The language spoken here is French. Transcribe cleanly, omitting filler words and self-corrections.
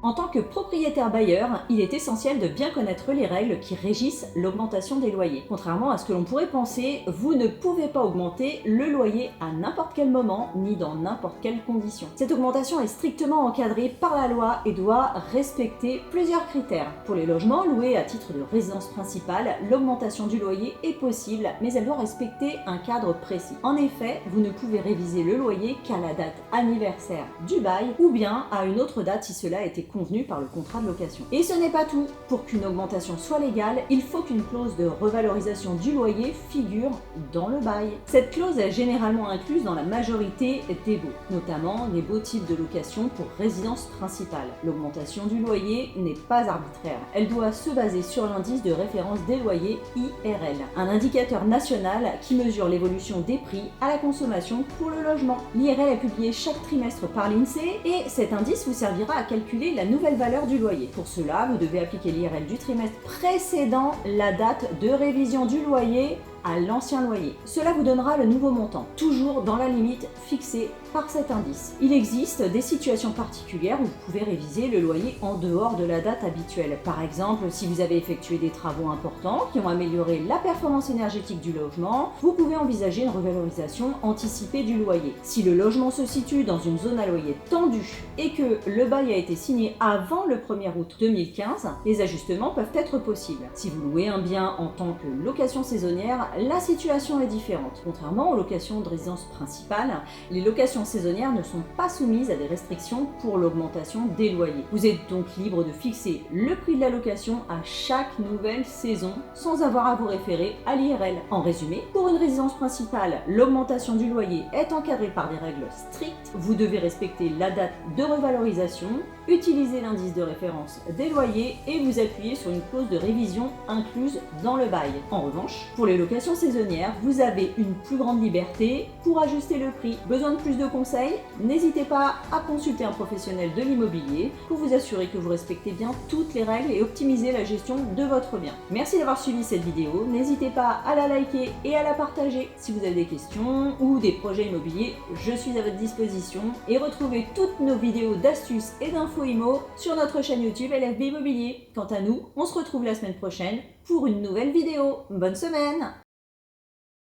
En tant que propriétaire bailleur, il est essentiel de bien connaître les règles qui régissent l'augmentation des loyers. Contrairement à ce que l'on pourrait penser, vous ne pouvez pas augmenter le loyer à n'importe quel moment ni dans n'importe quelle condition. Cette augmentation est strictement encadrée par la loi et doit respecter plusieurs critères. Pour les logements loués à titre de résidence principale, l'augmentation du loyer est possible, mais elle doit respecter un cadre précis. En effet, vous ne pouvez réviser le loyer qu'à la date anniversaire du bail ou bien à une autre date si cela a été convenu par le contrat de location. Et ce n'est pas tout. Pour qu'une augmentation soit légale, il faut qu'une clause de revalorisation du loyer figure dans le bail. Cette clause est généralement incluse dans la majorité des baux, notamment les baux types de location pour résidence principale. L'augmentation du loyer n'est pas arbitraire. Elle doit se baser sur l'indice de référence des loyers IRL, un indicateur national qui mesure l'évolution des prix à la consommation pour le logement. L'IRL est publié chaque trimestre par l'INSEE et cet indice vous servira à calculer la nouvelle valeur du loyer. Pour cela, vous devez appliquer l'IRL du trimestre précédent la date de révision du loyer à l'ancien loyer. Cela vous donnera le nouveau montant, toujours dans la limite fixée par cet indice. Il existe des situations particulières où vous pouvez réviser le loyer en dehors de la date habituelle. Par exemple, si vous avez effectué des travaux importants qui ont amélioré la performance énergétique du logement, vous pouvez envisager une revalorisation anticipée du loyer. Si le logement se situe dans une zone à loyer tendu et que le bail a été signé avant le 1er août 2015, les ajustements peuvent être possibles. Si vous louez un bien en tant que location saisonnière, la situation est différente. Contrairement aux locations de résidence principale, les locations saisonnières ne sont pas soumises à des restrictions pour l'augmentation des loyers. Vous êtes donc libre de fixer le prix de la location à chaque nouvelle saison sans avoir à vous référer à l'IRL. En résumé, pour une résidence principale, l'augmentation du loyer est encadrée par des règles strictes. Vous devez respecter la date de revalorisation, utiliser l'indice de référence des loyers et vous appuyer sur une clause de révision incluse dans le bail. En revanche, pour les locations saisonnières, vous avez une plus grande liberté pour ajuster le prix. Besoin de plus de conseils? N'hésitez pas à consulter un professionnel de l'immobilier pour vous assurer que vous respectez bien toutes les règles et optimiser la gestion de votre bien. Merci d'avoir suivi cette vidéo. N'hésitez pas à la liker et à la partager. Si vous avez des questions ou des projets immobiliers, je suis à votre disposition. Et retrouvez toutes nos vidéos d'astuces et d'infos IMO sur notre chaîne YouTube LFB Immobilier. Quant à nous, on se retrouve la semaine prochaine pour une nouvelle vidéo. Bonne semaine!